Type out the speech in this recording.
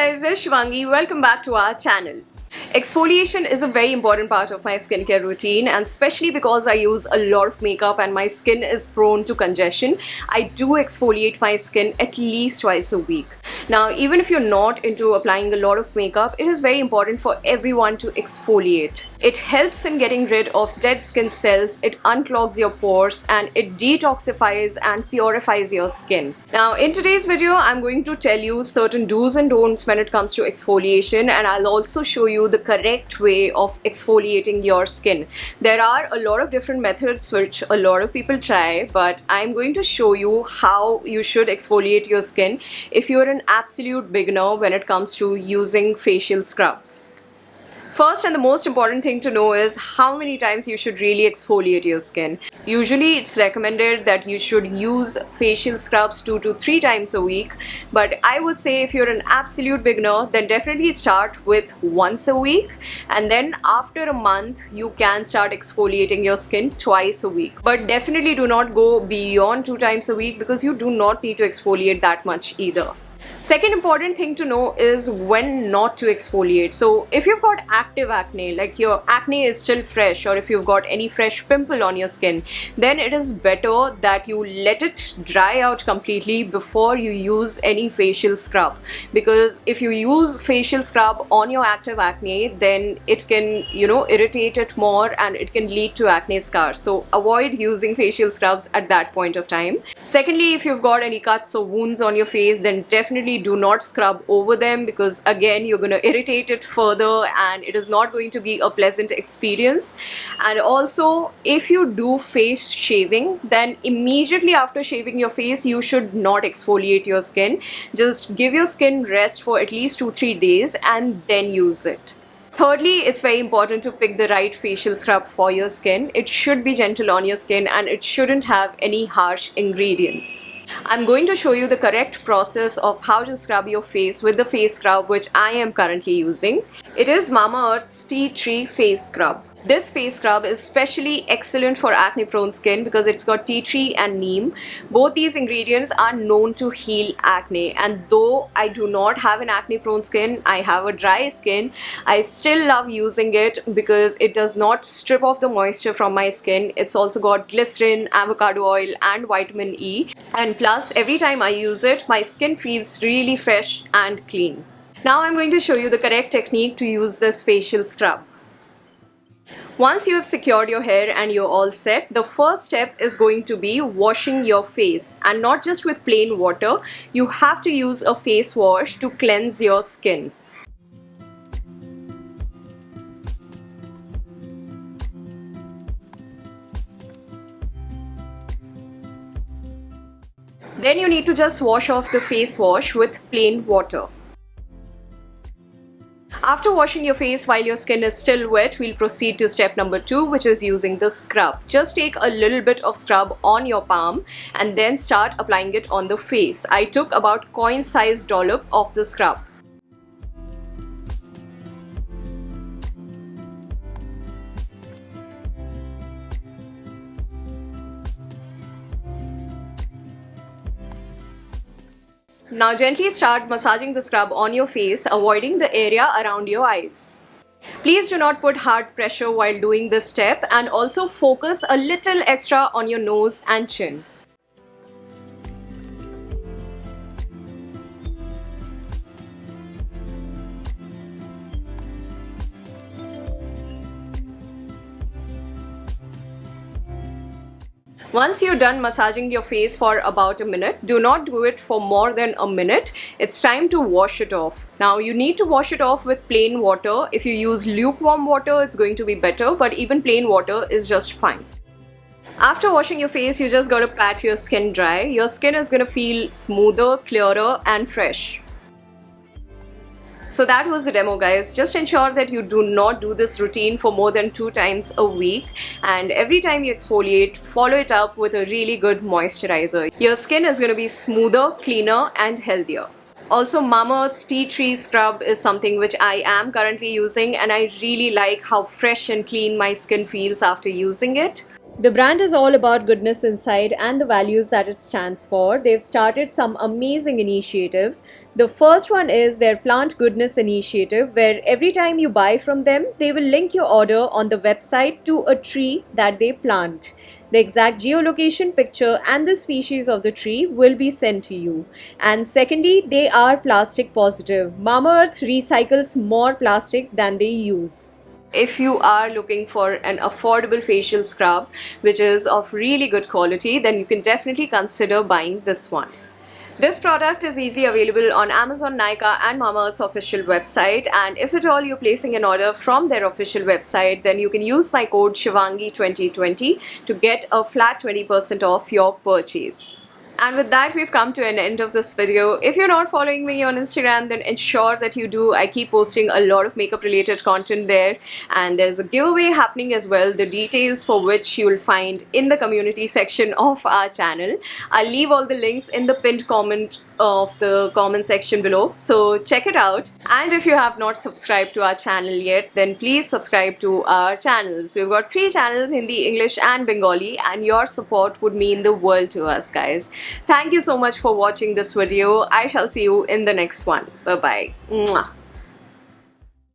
guys, it's Shivangi. Welcome back to our channel. Exfoliation is a very important part of my skincare routine, and especially because I use a lot of makeup and my skin is prone to congestion, I do exfoliate my skin at least twice a week. Now, even if you're not into applying a lot of makeup, it is very important for everyone to exfoliate. It helps in getting rid of dead skin cells, it unclogs your pores, and it detoxifies and purifies your skin. Now, in today's video, I'm going to tell you certain do's and don'ts when it comes to exfoliation, and I'll also show you the correct way of exfoliating your skin. There are a lot of different methods which a lot of people try, but I'm going to show you how you should exfoliate your skin if you're an absolute beginner when it comes to using facial scrubs. First and the most important thing to know is how many times you should really exfoliate your skin. Usually it's recommended that you should use facial scrubs 2 to 3 times a week, but I would say if you're an absolute beginner, then definitely start with once a week, and then after a month you can start exfoliating your skin twice a week. But definitely do not go beyond 2 times a week because you do not need to exfoliate that much either. Second important thing to know is when not to exfoliate. So if you've got active acne, like your acne is still fresh, or if you've got any fresh pimple on your skin, then it is better that you let it dry out completely before you use any facial scrub. Because if you use facial scrub on your active acne, then it can, irritate it more and it can lead to acne scars. So avoid using facial scrubs at that point of time. Secondly, if you've got any cuts or wounds on your face, then definitely do not scrub over them, because again you're going to irritate it further and it is not going to be a pleasant experience. And also, if you do face shaving, then immediately after shaving your face you should not exfoliate your skin. Just give your skin rest for at least 2-3 days and then use it. Thirdly, it's very important to pick the right facial scrub for your skin. It should be gentle on your skin and it shouldn't have any harsh ingredients. I'm going to show you the correct process of how to scrub your face with the face scrub which I am currently using. It is Mamaearth's Tea Tree Face Scrub. This face scrub is especially excellent for acne prone skin because it's got tea tree and neem. Both these ingredients are known to heal acne, and though I do not have an acne prone skin, I have a dry skin, I still love using it because it does not strip off the moisture from my skin. It's also got glycerin, avocado oil and vitamin E, and plus every time I use it my skin feels really fresh and clean. Now I'm going to show you the correct technique to use this facial scrub. Once you have secured your hair and you're all set, the first step is going to be washing your face, and not just with plain water. You have to use a face wash to cleanse your skin. Then you need to just wash off the face wash with plain water. After washing your face while your skin is still wet, we'll proceed to step number 2, which is using the scrub. Just take a little bit of scrub on your palm and then start applying it on the face. I took about coin-sized dollop of the scrub. Now gently start massaging the scrub on your face, avoiding the area around your eyes. Please do not put hard pressure while doing this step, and also focus a little extra on your nose and chin. Once you're done massaging your face for about a minute, do not do it for more than a minute. It's time to wash it off. Now you need to wash it off with plain water. If you use lukewarm water, it's going to be better, but even plain water is just fine. After washing your face, you just gotta pat your skin dry. Your skin is gonna feel smoother, clearer and fresh. So that was the demo, guys. Just ensure that you do not do this routine for more than 2 times a week, and every time you exfoliate, follow it up with a really good moisturizer. Your skin is going to be smoother, cleaner and healthier. Also, Mamaearth's Tea Tree Scrub is something which I am currently using, and I really like how fresh and clean my skin feels after using it. The brand is all about goodness inside and the values that it stands for. They've started some amazing initiatives. The first one is their Plant Goodness initiative, where every time you buy from them, they will link your order on the website to a tree that they plant. The exact geolocation, picture and the species of the tree will be sent to you. And secondly, they are plastic positive. Mamaearth recycles more plastic than they use. If you are looking for an affordable facial scrub which is of really good quality, then you can definitely consider buying this one. This product is easily available on Amazon, Nykaa and Mamaearth's official website, and if at all you're placing an order from their official website, then you can use my code Shivangi2020 to get a flat 20% off your purchase. And with that, we've come to an end of this video. If you're not following me on Instagram, then ensure that you do. I keep posting a lot of makeup related content there, and there's a giveaway happening as well, the details for which you'll find in the community section of our channel. I'll leave all the links in the pinned comment of the comment section below, so check it out. And if you have not subscribed to our channel yet, then please subscribe to our channels. We've got 3 channels, Hindi, English and Bengali, and your support would mean the world to us, guys. Thank you so much for watching this video. I shall see you in the next one. Bye bye. Mwah.